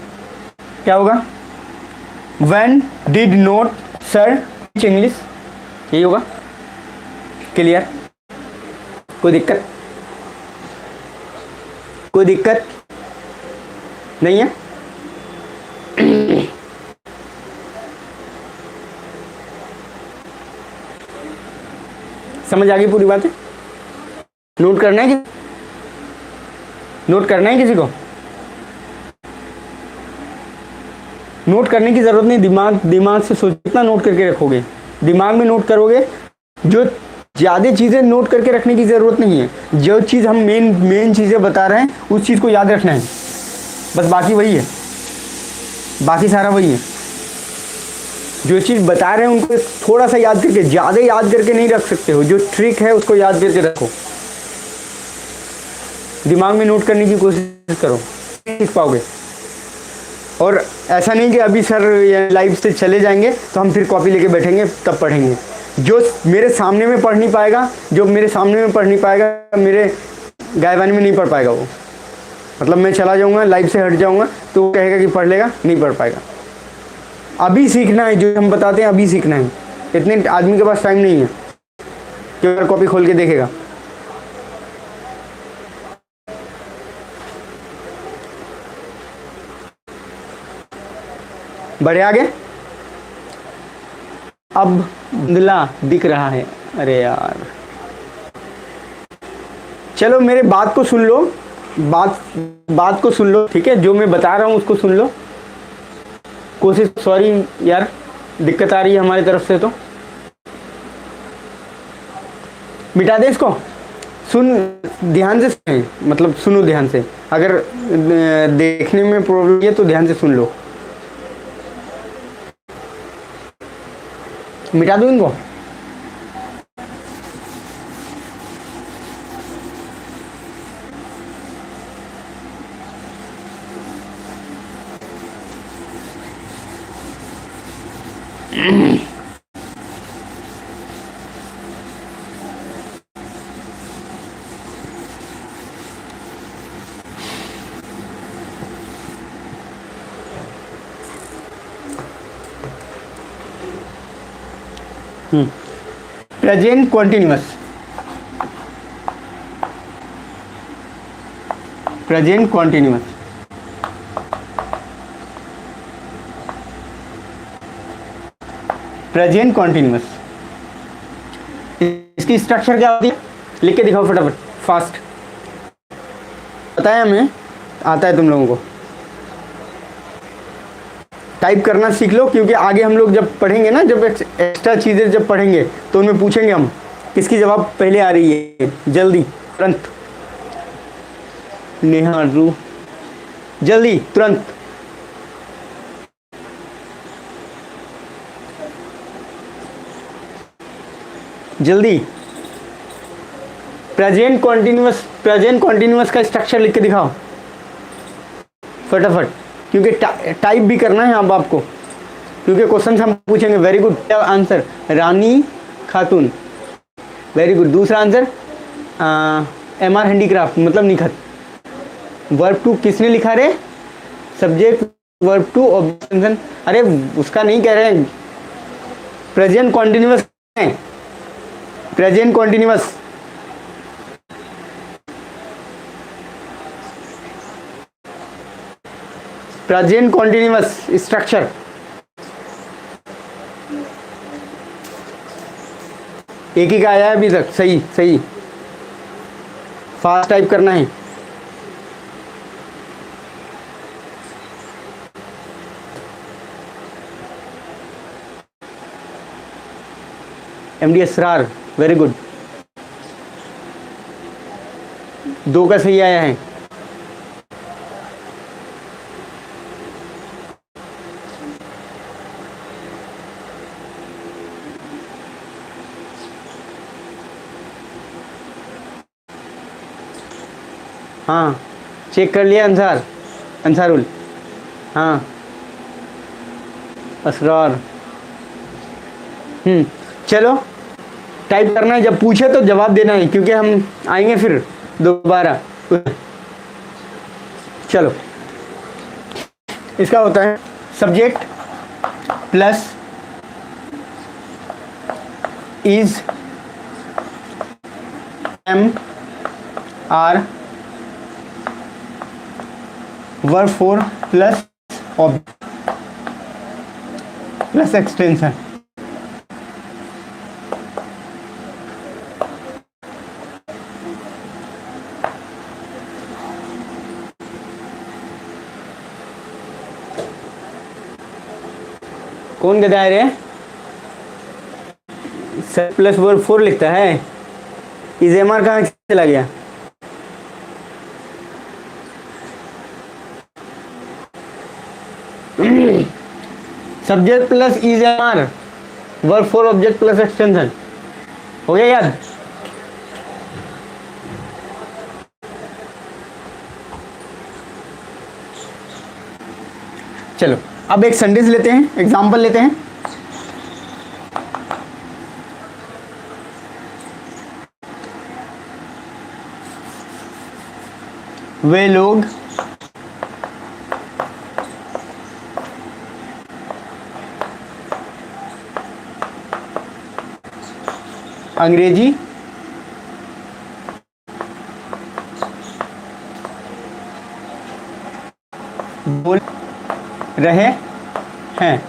क्या होगा? When did not sir teach English, यही होगा। क्लियर? कोई दिक्कत? कोई दिक्कत नहीं है? समझ आ गई पूरी बातें? नोट करना है नोट करना है किसी को? नोट करने की जरूरत नहीं, दिमाग से सोच, कितना नोट करके रखोगे, दिमाग में नोट करोगे। जो ज़्यादा चीज़ें नोट करके रखने की ज़रूरत नहीं है, जो चीज़ हम मेन चीज़ें बता रहे हैं उस चीज़ को याद रखना है, बस बाकी वही है, बाकी सारा वही है। जो चीज़ बता रहे हैं उनको थोड़ा सा याद करके, ज़्यादा याद करके नहीं रख सकते हो, जो ट्रिक है उसको याद करके रखो, दिमाग में नोट करने की कोशिश करो, सीख पाओगे। और ऐसा नहीं कि अभी सर लाइव से चले जाएंगे तो हम फिर कॉपी लेके बैठेंगे तब पढ़ेंगे। जो मेरे सामने में पढ़ नहीं पाएगा, मेरे गायबानी में नहीं पढ़ पाएगा वो, मतलब मैं चला जाऊंगा, लाइव से हट जाऊंगा तो वो कहेगा कि पढ़ लेगा, नहीं पढ़ पाएगा। अभी सीखना है, जो हम बताते हैं अभी सीखना है। इतने आदमी के पास टाइम नहीं है कि अगर कॉपी खोल के देखेगा। बढ़े आगे। अब धुंधला दिख रहा है, अरे यार चलो मेरे बात को सुन लो, बात को सुन लो, ठीक है? जो मैं बता रहा हूँ उसको सुन लो, कोशिश। सॉरी यार, दिक्कत आ रही है हमारी तरफ से, तो मिटा दे इसको। सुन ध्यान से सुन, मतलब सुनो ध्यान से, अगर देखने में प्रॉब्लम है तो ध्यान से सुन लो। मिटा दूं इनको? Present continuous, present continuous, present continuous, इसकी स्ट्रक्चर क्या होती है? लिख के दिखाओ फटाफट, फास्ट। बताया हमें, आता है तुम लोगों को? टाइप करना सीख लो, क्योंकि आगे हम लोग जब पढ़ेंगे ना, जब एक्स्ट्रा चीज़ें जब पढ़ेंगे तो उनमें पूछेंगे हम किसकी जवाब पहले आ रही है, जल्दी तुरंत। नेहा रू, जल्दी तुरंत। जल्दी। प्रेजेंट कॉन्टिन्यूअस का स्ट्रक्चर लिख के दिखाओ फटाफट, क्योंकि टाइप भी करना है अब आपको, क्योंकि क्वेश्चन हम पूछेंगे। वेरी गुड आंसर, रानी खातून, वेरी गुड। दूसरा आंसर MR हैंडीक्राफ्ट, मतलब निखत। वर्ब टू किसने लिखा रे? सब्जेक्ट वर्ब टू ऑब्जेक्शन, अरे उसका नहीं कह रहे हैं, प्रेजेंट कॉन्टिन्यूअस है, present continuous. Present continuous structure, एक ही का आया है अभी तक। सही सही, फास्ट टाइप करना है। MD Asrar, very good. 2 का सही आया है। हाँ चेक कर लिया अंसारुल, हाँ असरार। चलो टाइप करना है, जब पूछे तो जवाब देना है, क्योंकि हम आएंगे फिर दोबारा। चलो, इसका होता है subject plus is am are verb 4 plus object plus extension. कौन गधा है रे? सर प्लस वर्ब 4 लिखता है। इज एम आर कहाँ चला गया? Subject plus is am are, verb 4 object plus extension. हो गया याद? चलो अब एक सेंटेंस लेते हैं, एग्जाम्पल लेते हैं। वे लोग अंग्रेजी बोल रहे हैं।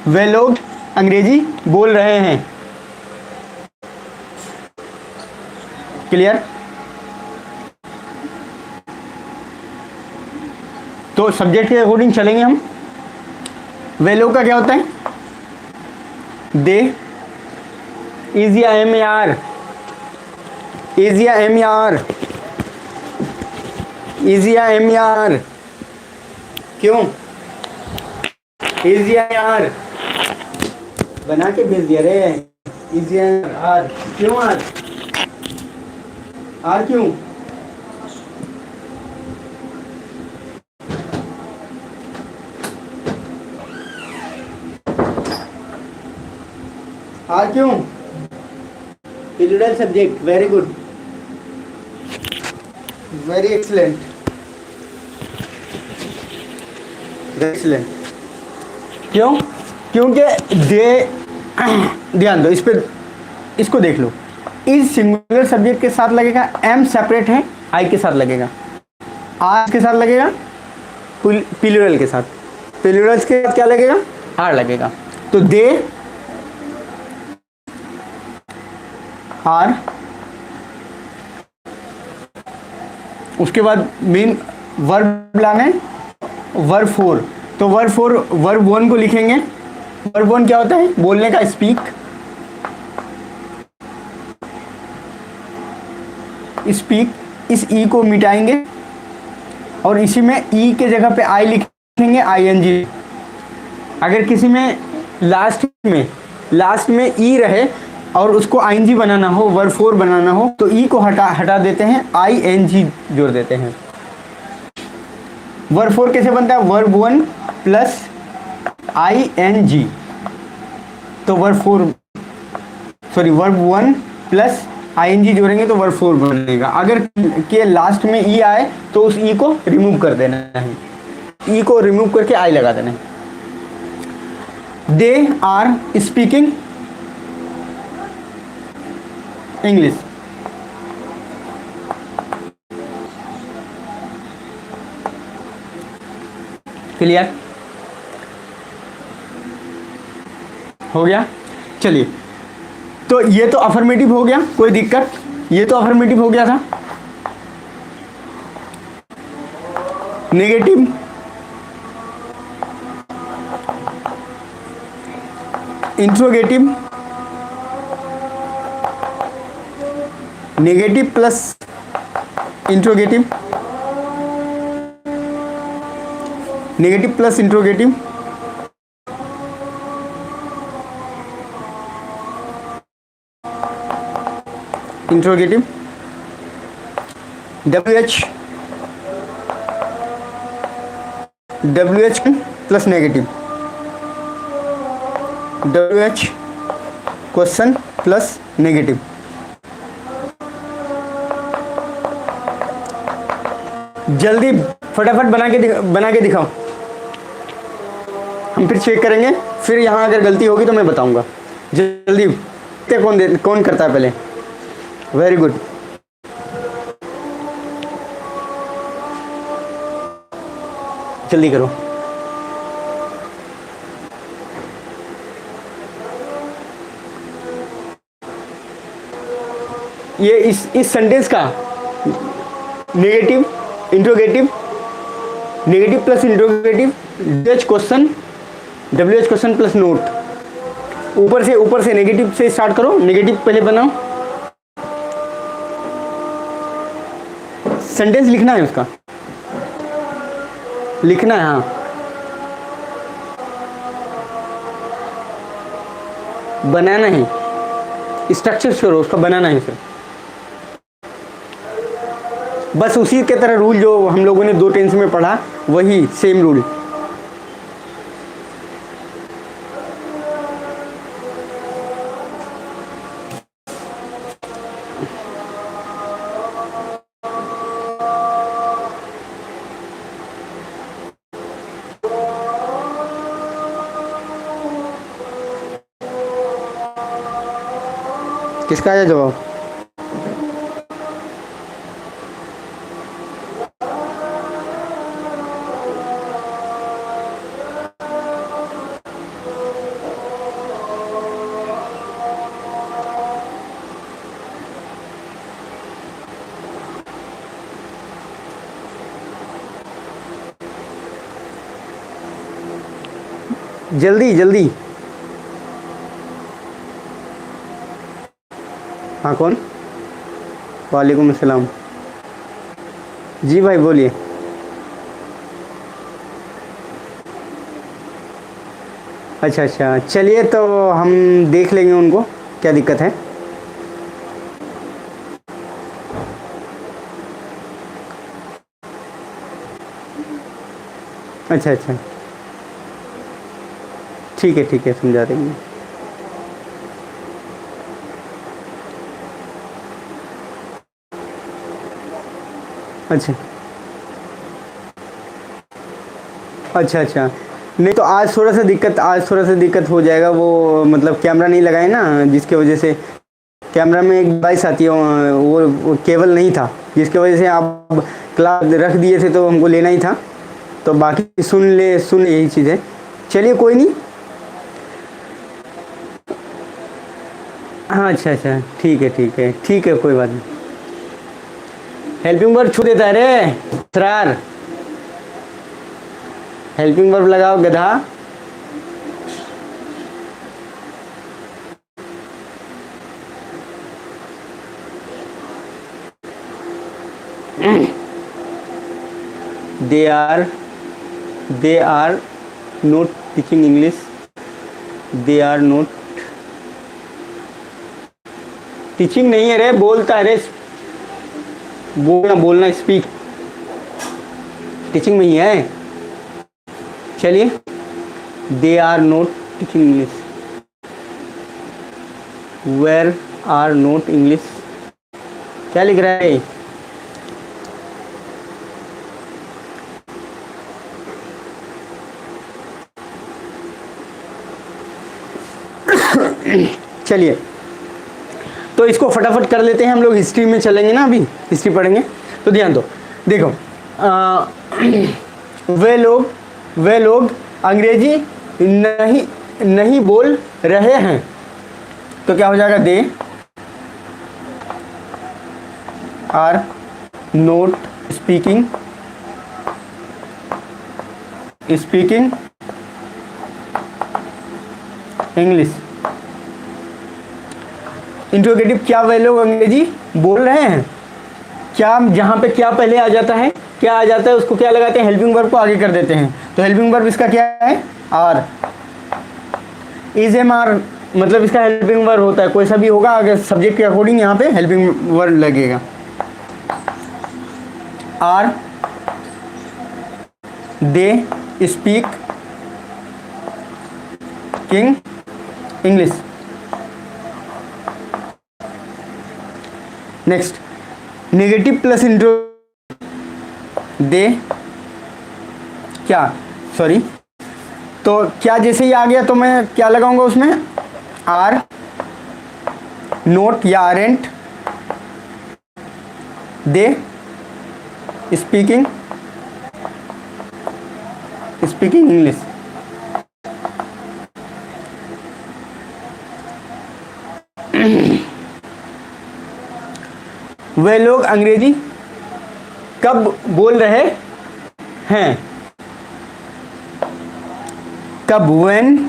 वे लोग अंग्रेजी बोल रहे हैं। क्लियर? तो सब्जेक्ट के अकॉर्डिंग चलेंगे हम। वे लोग का क्या होता है? दे, इज या एम या आर? इज या एम या आर? इज या एम या आर? क्यों? इज या आर बना के भेज दिया रे। इज या आर? क्यों आर? आर क्यों? आर क्यों? Plural subject. Very good, very excellent, excellent. क्यों? क्योंकि दे, ध्यान दो इस पे, इसको देख लो। इस सिंगुलर सब्जेक्ट के साथ लगेगा, एम सेपरेट है, आई के साथ लगेगा, आर के साथ लगेगा, प्लूरल के साथ, प्लूरल्स के साथ क्या लगेगा? आर लगेगा। तो दे आर, उसके बाद मेन वर्ब लाना है, वर्ब 4। तो वर्ब 4, वर्ब 1 को लिखेंगे। वर्ब 1 क्या होता है? बोलने का, स्पीक। स्पीक, इस ई को मिटाएंगे और इसी में ई के जगह पे आई लिखेंगे, ING। अगर किसी में लास्ट में ई रहे और उसको ING बनाना हो, वर्ब 4 बनाना हो, तो ई को हटा देते हैं, ING जोड़ देते हैं। वर्ब 4 कैसे बनता है? Verb 1 plus ING। तो वर्ब 1 प्लस ING जोड़ेंगे तो वर्ब 4 बनेगा। अगर के लास्ट में ई आए तो उस ई को रिमूव कर देना है, ई को रिमूव करके आई लगा देना है। They are speaking English. Clear? हो गया? चलिए, तो ये तो अफर्मेटिव हो गया, कोई दिक्कत? ये तो अफर्मेटिव हो गया था। Negative, interrogative, negative plus interrogative, negative plus interrogative, interrogative, WH plus negative, WH question plus negative. जल्दी फटाफट बना के दिखाओ, हम फिर चेक करेंगे। फिर यहाँ अगर गलती होगी तो मैं बताऊंगा। जल्दी कौन करता है पहले? वेरी गुड, जल्दी करो। ये इस सेंटेंस का negative, interrogative, negative plus interrogative, Dutch question WH question plus note. ऊपर से नेगेटिव से स्टार्ट करो, नेगेटिव पहले बनाओ, सेंटेंस लिखना है, उसका लिखना है। हाँ, बनाना है, स्ट्रक्चर करो उसका, बनाना है उसे। बस उसी के तरह रूल जो हम लोगों ने 2 टेंस में पढ़ा, वही सेम रूल। किसका आया जवाब? जल्दी जल्दी। हाँ, कौन? वालेकुम अस्सलाम। जी भाई बोलिए। अच्छा अच्छा, चलिए तो हम देख लेंगे उनको, क्या दिक्कत है। अच्छा अच्छा, ठीक है, समझा देंगे। अच्छा अच्छा अच्छा, नहीं तो आज थोड़ा सा दिक्कत हो जाएगा। वो मतलब कैमरा नहीं लगाए ना, जिसकी वजह से कैमरा में एक डिवाइस आती है, वो केबल नहीं था, जिसकी वजह से आप क्लास रख दिए थे तो हमको लेना ही था। तो बाकी सुन यही चीज़ है। चलिए कोई नहीं। हाँ अच्छा अच्छा, ठीक है, कोई बात नहीं। हेल्पिंग वर्ब छू देता है रे सरार, हेल्पिंग वर्ब लगाओ गधा। They are not teaching English, they are not teaching नहीं है रे, बोलता है रे, बोलना स्पीक, टीचिंग में ही है। चलिए, they are not teaching English, where are not English, क्या लिख रहा है? चलिए, तो इसको फटाफट कर लेते हैं। हम लोग हिस्ट्री में चलेंगे ना, अभी हिस्ट्री पढ़ेंगे, तो ध्यान दो। देखो, वे लोग अंग्रेजी नहीं बोल रहे हैं, तो क्या हो जाएगा? They are not speaking English. Interrogative, क्या वे लोग अंग्रेजी बोल रहे हैं? क्या, जहां पे क्या पहले आ जाता है, क्या आ जाता है, उसको क्या लगाते हैं? हेल्पिंग वर्ब को आगे कर देते हैं। तो हेल्पिंग वर्ब इसका क्या है? आर। इज एम आर मतलब इसका हेल्पिंग वर्ब होता है, कोई सा भी होगा, अगर सब्जेक्ट के अकॉर्डिंग यहाँ पे हेल्पिंग वर्ब लगेगा। Are they speaking English. Next, negative plus intro, they क्या, सॉरी, तो क्या जैसे ही आ गया तो मैं क्या लगाऊंगा उसमें? आर नोट या आरेंट दे स्पीकिंग इंग्लिश। वे लोग अंग्रेजी कब बोल रहे हैं? कब, व्हेन,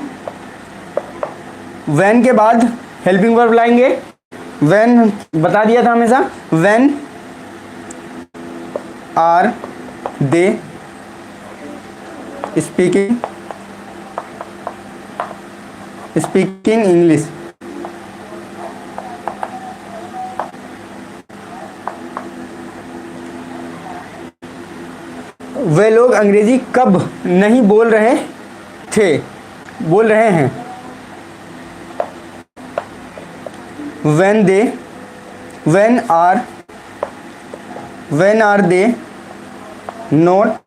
व्हेन के बाद हेल्पिंग वर्ब लाएंगे, व्हेन बता दिया था हमेशा, when are they speaking English. वे लोग अंग्रेजी कब नहीं बोल रहे थे, बोल रहे हैं। when are they not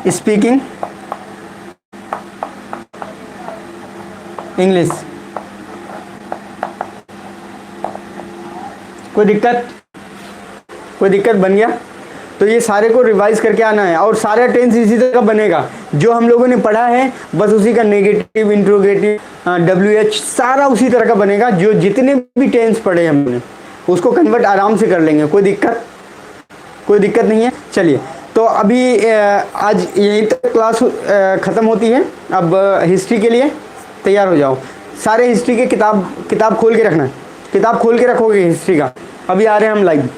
speaking English. कोई दिक्कत बन गया? तो ये सारे को रिवाइज करके आना है और सारा टेंस इसी तरह बनेगा जो हम लोगों ने पढ़ा है, बस उसी का नेगेटिव, इंट्रोगेटिव, WH सारा उसी तरह का बनेगा। जो जितने भी टेंस पढ़े हमने उसको कन्वर्ट आराम से कर लेंगे, कोई दिक्कत नहीं है। चलिए, तो अभी आज यहीं तक क्लास ख़त्म होती है। अब हिस्ट्री के लिए तैयार हो जाओ। सारे हिस्ट्री के किताब खोल के रखना, किताब खोल के रखोगे हिस्ट्री का। अभी आ रहे हैं हम लाइव।